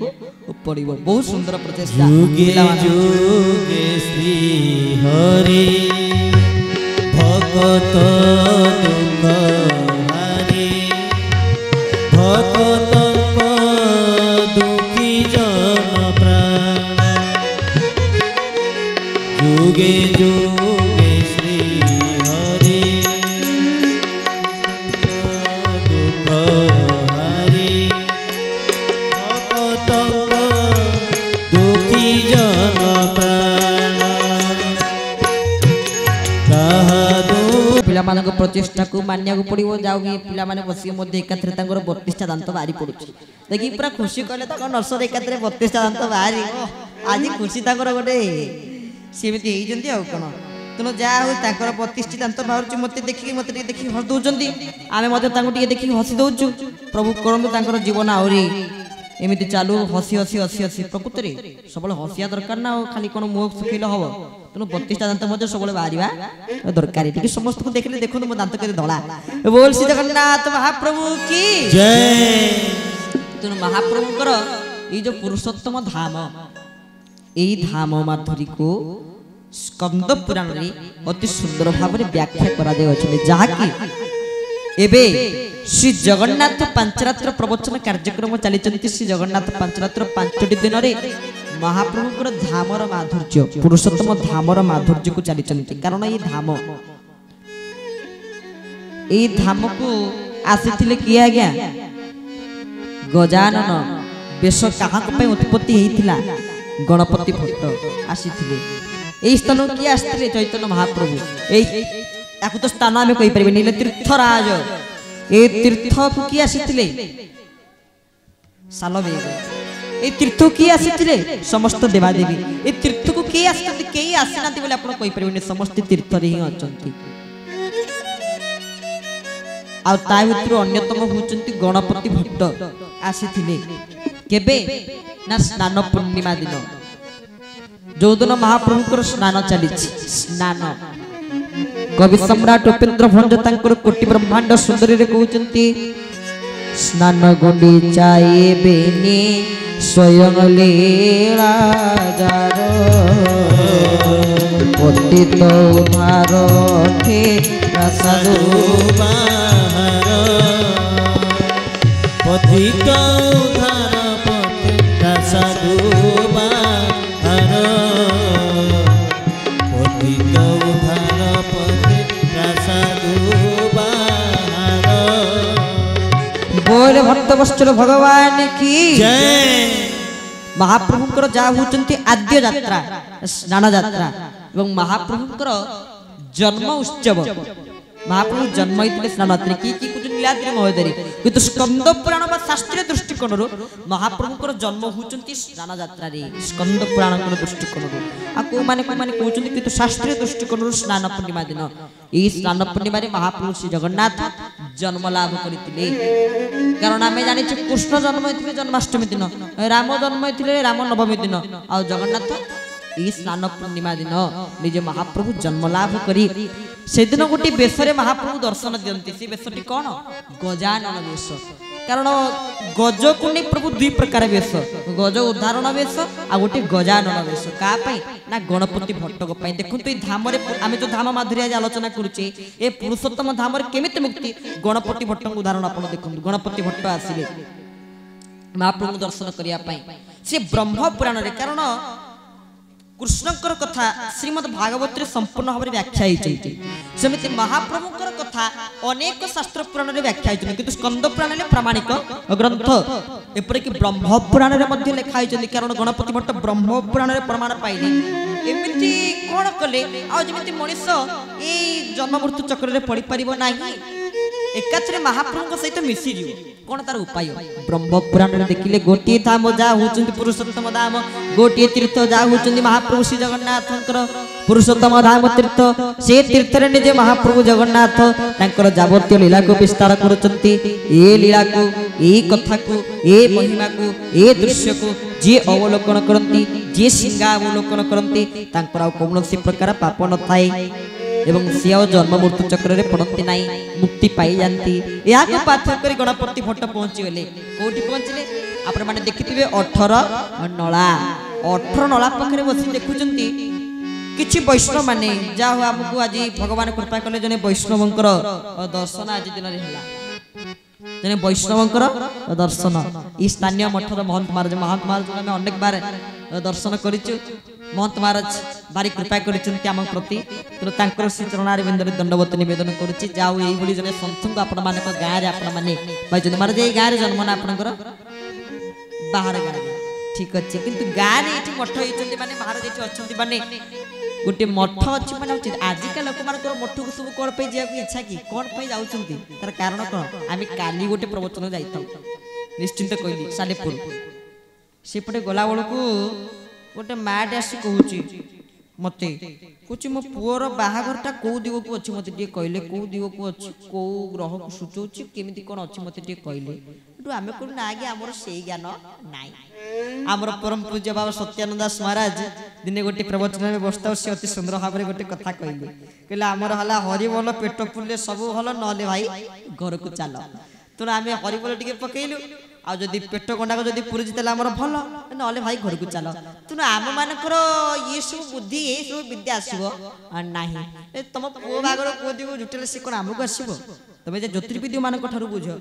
को पड़िबो। बहुत सुंदर प्रचेष्टा। जुगे जुगे श्री हरि भगत दुख हरि भगत दुखी जन प्राण जुगे जुगे श्री हरि दुख हरि भगत दुखी जन प्राण पिला मानक प्रचेष्टा को मानिया को पड़िबो। जाओगी पिला माने बसी मध्ये एकाथरे तांगर 32टा दांत बाहरी पडुची देखि पूरा खुशी कहले ताको नर्सरी एकाथरे 32टा दांत बाहरी आज खुशी तांगर गोटे सेमिति हेई जंती आ कोन तुनो जा हो तांकर 32टी दांत बाहरची मते देखि हस दउचंती आमे मध्ये तांको टिके देखि हसी दउचु। प्रभु करंतु तांकर जीवन आउरी एमिति चालू हसी हसी हसी हसी प्रकृति सबले हसिया दरकार ना खाली कोन मुख सुखिले हबो तुनो 32टा दांत मध्ये सबले बाहरिबा दरकार टिके समस्त को देखले देखो मो दांत करे धळा बोल श्री जगन्नाथ महाप्रभु की जय। तुनो महाप्रभुकर ई जो पुरुषोत्तम धाम एई धाम माधुरी को स्कंद पुराण रे अति सुंदर भाव रे व्याख्या करा दे अछि जहा कि एबे श्री जगन्नाथ पांचरात्र प्रवचन कार्यक्रम चली श्री जगन्नाथ पांचरात्र 5टी दिन रे महाप्रभुकर धामर माधुर्य पुरुषोत्तम धामर माधुर्य को चली कारण ये धाम को आसीथिले किए आज्ञा गजानन बेश कहा उत्पत्ति होता गणपति भट्ट आसीथिले एई स्थान किए आसीथिले चैतन्य महाप्रभु याकू तो स्थान आम कहि परिबे नील तीर्थराज ए तीर्थ को किए आसीथिले सालवेग ए तीर्थ किए आसीथिले समस्त देवादेवी ए तीर्थ को किए आसीथि केही आसीनांती बोले आपण कहि परिबे समस्त तीर्थ रे ही अछंती आ ता भितर अन्यतम होचंती गणपति भट्ट आसीथिले केबे ना स्नान पूर्णिमा दिन जो दिन महाप्रभुकर स्नान चली स्नान कवि सम्राट उपेन्द्र भंज तांकर कोटि ब्रह्मांड सुंदरी रे कहउचंती स्नान गुंडी चाए बेनी स्वयं लीला जार पतित उधार के प्रसादु बाहर पतित उधार पते प्रसादु बाहर पतित उधार पते प्रसादु बाहर बोल भक्त वत्सल भगवान की जय। महाप्रभुकर जा होचंती आद्य यात्रा स्नान यात्रा एवं महाप्रभुकर जन्म उत्सव महाप्रभु जन्म होते स्नान यात्रा की कुछ नीलाद्रि महोदरी किंतु स्कंद पुराण बा शास्त्रीय दृष्टिकोण महाप्रभुकर जन्म होचंती स्नान यात्रा रे स्कंद पुराण दृष्टिकोण आ को माने कहउचंती किंतु शास्त्रीय दृष्टिकोण स्नान पूर्णिमा दिन ई स्नान पूर्णिमा रे महाप्रभु श्री जगन्नाथ जन्म लाभ करथिले कारण आमे जानि छु कृष्ण जन्म होइथिले जन्माष्टमी दिन राम जन्म होइथिले राम नवमी दिन आ जगन्नाथ ई स्नान पूर्णिमा दिन निज महाप्रभु जन्म लाभ करी से दिन गोटे बेशरे महाप्रभु दर्शन दियंती से बेशटी कौन गजानन वेश कारण गज को नहीं प्रभु दुई प्रकार वेश गज उदाहरण वेश आ गोटे गजानन वेश का ना गणपति भट्ट देखो ये धाम आम जो धाम माधुरी आज आलोचना करुचे ए पुरुषोत्तम धाम केमिति मुक्ति गणपति भट्ट उदाहरण आप देखो गणपति भट्ट आसिले महाप्रभु दर्शन करने से ब्रह्म पुराण कारण कृष्णकर कथा श्रीमद् भागवत रे संपूर्ण भाव में व्याख्या सेमती महाप्रभुकर कथा अनेक शास्त्र पुराण रे व्याख्या किंतु स्कंद पुराण रे प्रामाणिक ग्रंथ एपरिक ब्रह्म पुराण रे मध्ये लिखा कारण गणपति भट्ट ब्रह्म पुराण रे प्रमाण पाइले एमिति कोन कले आ जेमिति मनुष्य ए जन्म मृत्यु चक्र रे पड़ी परिबो नाही एकाथरे महाप्रभु सहित मिसी जीव कौन तार उपाय ब्रह्म पुराण देखिले गोटे धाम जा होचंती पुरुषोत्तम धाम गोटे तीर्थ जा होचंती महाप्रभु श्री जगन्नाथंकर पुरुषोत्तम धाम तीर्थ से तीर्थ रे निजे महाप्रभु जगन्नाथ तांकर जावतीय लीला को विस्तार करूचंती ए लीला को ए कथा को ए महिमा को ए दृश्य को जे अवलोकन करंती जे सिंगा अवलोकन करंती तांकर कौनसी प्रकार पाप न थाए एवं सिया जन्म मृत्यु चक्र रे पड़ती नहीं मुक्ति पाई जानती या को पाथर करी गणपति भट्ट पहुंची गले कोठी पहुंचले आपण माने देखिथिबे 18 नला 18 नला पाखरे बसी देखुचंती किछि वैष्णव माने जा हो हमकु आज भगवान कृपा कले जने वैष्णवंकर दर्शन आज दिन रे हला जने वैष्णवंकर दर्शन ई स्थानीय मठर महंत महाराज में अनेक बार दर्शन करिछु महंत महाराज भारी कृपा करिचंती हम प्रति तो तांकर श्री चरणारे बिंदरे दंडवत निवेदन करूची जाऊ एई भली जने संतंग आपण माने को गाय रे आपण माने भाई जने महाराज एई गाय रे जन्म ना आपनकर बाहर गाय ठीक अछि किंतु गाय रे एठी मठ होइचंती माने महाराज एठी अछंती माने गोटे मठ अछि माने आजिका लोक मानकर मठ को सब कोन पे जिया इच्छा की कोन पे जाउचंती तार कारण कोन आमी काली गोटे प्रवचन जाइता निश्चिंत कहली सालेपुर सेपटे गला बळकू गोटे माटे आसी कहूची मते कुछ मो पुअर बाहाघरटा को दिगो को अछि मते टे कहले को दिगो को अछि को ग्रह को सूचौची केमिति कोन अछि मते टे कहले एटु आमे को ना आगे हमर सेई ज्ञान नाइ हमर परम पूज्य बाबा सत्यानंद दास महाराज दिने गोटे प्रवचन में बसता से अति सुंदर भाबरे गोटे कथा कहले कहले हमर हला हरि बोल पेट पुल्ले सब हल नले भाई घर को चलो तो आमे हरि बोल टिके पकेइलु आ जदि पेट गंडा को जदि पुरी जितला हमर भल नले भाई घर को चलो तुन आम मानकर ये सब बुद्धि ये सब विद्या आसीबो नाही ए तम पो बागर को दिगो जुटेले से कोन हमको आसीबो तमे जे ज्योतिर्विद्य मानक ठारू बुझो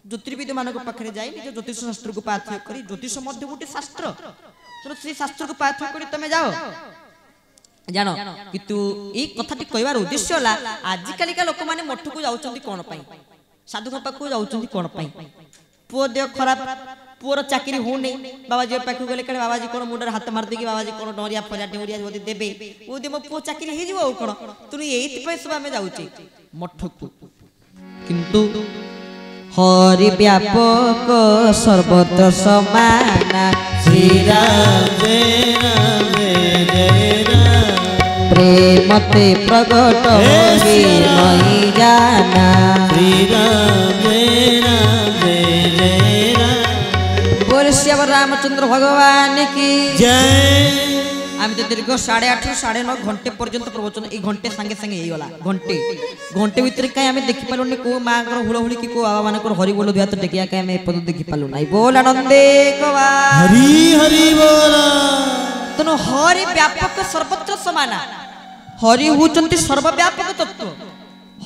ज्योतिर्विद्य मानक पाखरे जाई निज ज्योतिष शास्त्र को पाठ्य करी ज्योतिष मध्य गोटे शास्त्र तो से शास्त्र को पाठ्य करी तमे जाओ जानो किंतु ए कथाटी कहबार उद्देश्य होला आज कालिका लोक माने मठ को जाउचंती कोन पई साधु को पाखु जाउचंती कोन पई पुओ देह खराब पुओर चाकरी हो नहीं बाबाजी पाखु गले कड़े बाबाजी कोन मुंडर हाथ मार देकी बाबाजी कोन डोरिया फरिया डेउरिया जदी देबे ओ दे मो पुओ चाकरी हे जिवो कोन तुनी एति पे सब हमें जाउची मठ को किंतु हरि व्यापक सर्वत्र समाना श्री राम जय राम जय राम प्रेम ते प्रगट होई नहीं जाना श्री राम जय राम जय राम बोल श्याम रामचंद्र भगवान की जय आम तो दीर्घ 8:30 9:30 घंटे पर्यंत प्रवचन ए घंटे संगे संगे हे वाला घंटे घंटे भीतर कहीं आम देखि पालुनी को मां कर हुलहुली की को बाबा मानकर हरि बोल दुआ तो टेकिया कहीं आम एपद देखि पालु नाही बोल आनंदे कवा हरि हरि बोला तनो हरि व्यापक सर्वत्र समाना हरि होचंती सर्वव्यापक तत्व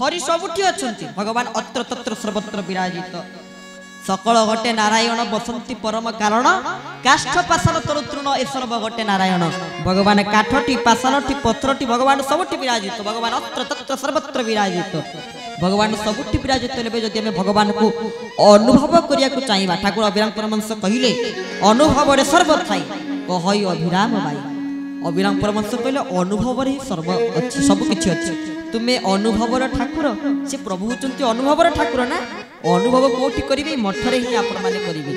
हरि सबुठी अछंती भगवान अत्र तत्र सर्वत्र विराजित सकल घटे नारायण बसंती परम कारण काष्ठ पाषाण तरुतृण ए सर्व घटे नारायण भगवान काठटी पाषाणटी पत्थरटी भगवान सबुठी विराजित भगवान अत्र तत्र सर्वत्र विराजित भगवान सबुठी विराजित लेबे जदि हम भगवान को अनुभव करिया को चाहिबा ठाकुर अभिराम परमहंस कहिले अनुभव रे सर्व थाई कहई अभिराम भाई अभिराम परमहंस कहले अनुभव रे सर्व अछि सब किछि अछि तुमे अनुभवर ठाकुर से प्रभु होचंती अनुभवर ठाकुर ना अनुभव कोठी करिवे मठरे ही आपण माने करिवे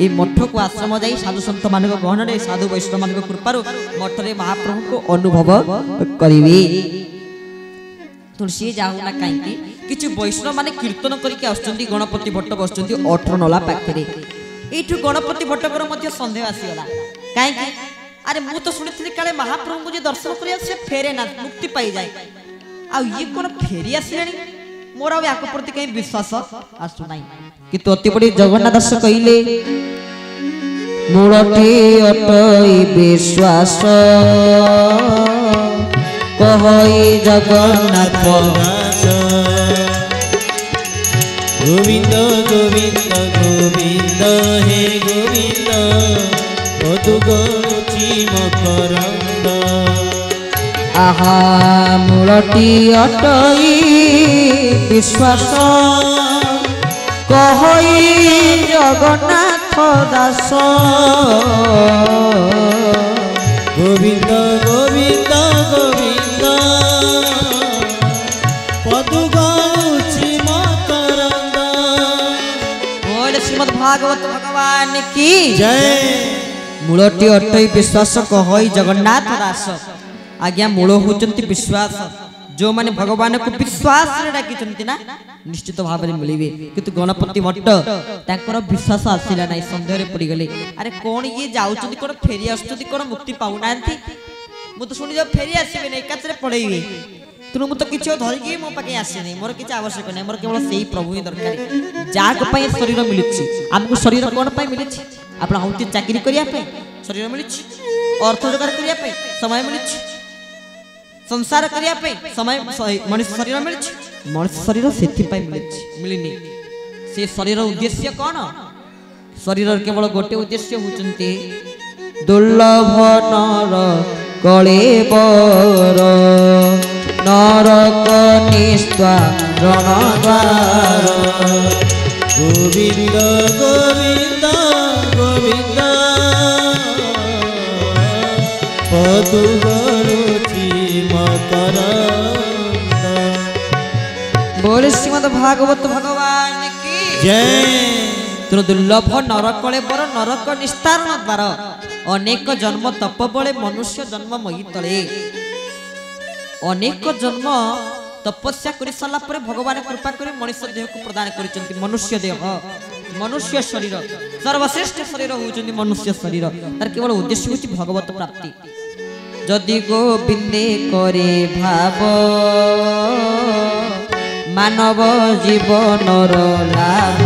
ए मठ को आश्रम जाई साधु संत मानक गहन रे साधु वैष्णव मानक कृपारु मठरे महाप्रभु को अनुभव करिवे तुलसी जाऊ ना काईकी किछि वैष्णव माने कीर्तन करिके आछंती गणपति भट्ट बसचंती 18 नला पाखरे एठु गणपति भट्टकर मध्ये संदेह आसीगला काईकी अरे मु तो सुनिथिली काले महाप्रभु को जे दर्शन करिया से फेरे ना मुक्ति पाई जाय आ ये कोन फेरी आसीलानी मोर आ याक प्रति कहीं विश्वास आसु नाही कि तो अति बड़ी जगन्नाथ दास कहिले मूलठी अटई विश्वास कहई जगन्नाथ दास गोविंद गोविंद गोविंद हे गोविंद पदुगोची मकरंद आहा मूलटी अटई विश्वास कहई जगन्नाथ दास गोविंद गोविंद गोविंद पदुगोची मकरंद बोल श्रीमद् भागवत भगवान की जय मूलटी अटई विश्वास कहई जगन्नाथ दास आज्ञा मूल होचंती विश्वास जो माने भगवान को विश्वास रे डाकिचंती ना निश्चित भाव में मिलिबे किंतु गणपति भट्ट ताकर विश्वास आसिला नाही संदेह रे पड़ी गले अरे कोन ये जाउचंती कोन फेरी आछंती कोन मुक्ति पाउ नांती मु तो सुनि जा फेरी आसीबे नै काचरे पड़ेइबे तेणु मुझे किसी धरिकी मो पाखे आसे मोर किसी आवश्यक नहीं मोर केवल से प्रभु ही दरकार जहाँ शरीर मिली आमको शरीर कौन मिली आप चाकरी करने शरीर मिली अर्थ रोजगार करने समय मिली संसार करने समय मनुष्य शरीर मिली मनुष्य शरीर से मिलनी से शरीर उद्देश्य कौन शरीर केवल गोटे उद्देश्य होती दुर्लभ नर कलेबर नरक निस्वारण द्वार गोविंद गोविंद गोविंद पदु गरुचि मकरंद बोले श्रीमद् भागवत भगवान की जय तेणु दुर्लभ नरकले बर नरक निस्तारण द्वार अनेक जन्म तप बले मनुष्य जन्म मही तले अनेक जन्म तपस्या कर सारा पर भगवान कृपा कर मनुष्य देह को प्रदान कर मनुष्य देह मनुष्य शरीर सर्वश्रेष्ठ शरीर होउचंदी मनुष्य शरीर तार केवल उद्देश्य होची भगवत प्राप्ति जदि गोविंदे करे भाव मानव जीवनर लाभ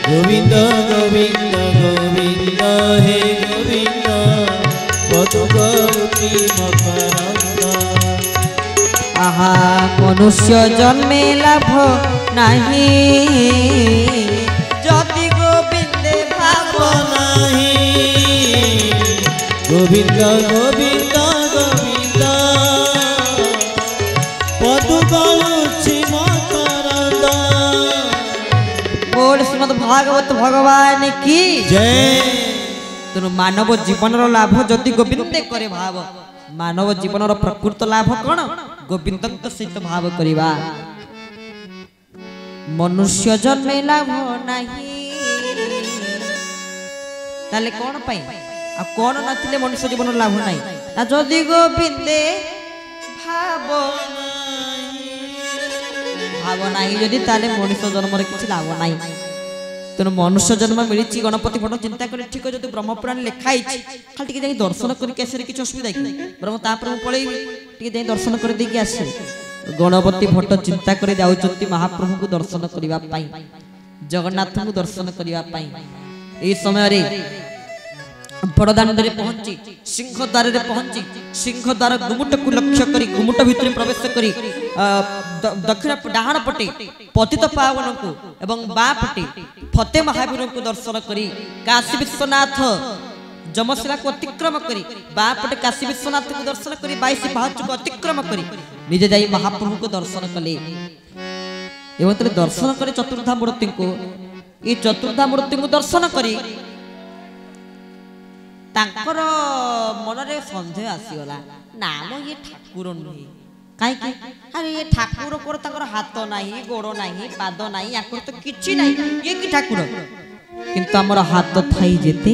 गोविंद गोविंद गोविंद हे गोविंद पदु गरुचि मकरंद आहा मनुष्य जन्मे लाभ नहीं जदि गोविंदे भाव नहीं गोविंद गोविंद गोविंद पदु गरुचि मकरंद बोल श्रीमद् भागवत भगवान की जय तेणु मानव जीवन लाभ जदि गोविंदे करे भाव मानव जीवन प्रकृत लाभ कौन गोविंद सहित भाव करिबा मनुष्य जन्मे लाभ नहीं ताले कौन पाई आ कौन नथिले मनुष्य जीवन लाभ नहीं आ जदि गोविंदे भाव भाव नहीं जदि ताले मनुष्य जन्म रे किछि लाभ नहीं तेणु मनुष्य जन्म मिली गणपति भट्ट चिंता कर ठीक जो ब्रह्मपुराण लिखाई खाली टे दर्शन करके किसी असुविधा कि ब्रह्म तापर पलि टे दर्शन कर देकी आसे गणपति भट्ट चिंता कर जाउचंती महाप्रभु को दर्शन करने जगन्नाथ को दर्शन करने समय रे बड़दाण्ड पहुंची सिंहद्वार पहुंची सिंहद्वार गुमुट को लक्ष्य करी गुमुट भितर प्रवेश करी दक्षिण डाहाण पटे पतित पावन को एवं बा पटे फते महावीर को दर्शन करी काशी विश्वनाथ जमशिला को अतिक्रम करी बा पटे काशी विश्वनाथ को दर्शन करी 22 पाहच को अतिक्रम करी निजे जाई महाप्रभु को दर्शन कले एवं तले दर्शन करे चतुर्धा मूर्ति को ये चतुर्धा मूर्ति को दर्शन करी तांकर मन रे संदेह आसीगला नाम ये ठाकुर नुहे कहीं अरे ये ठाकुर को तांकर हाथ नहीं गोड़ नहीं पाद नहीं आकर तो किछि नहीं ये कि ठाकुर किंतु हमर हाथ थाई जेते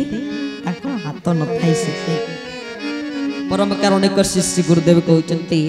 तांकर हाथ न थाई सेते परम कारुणिक श्री गुरुदेव कहउचंती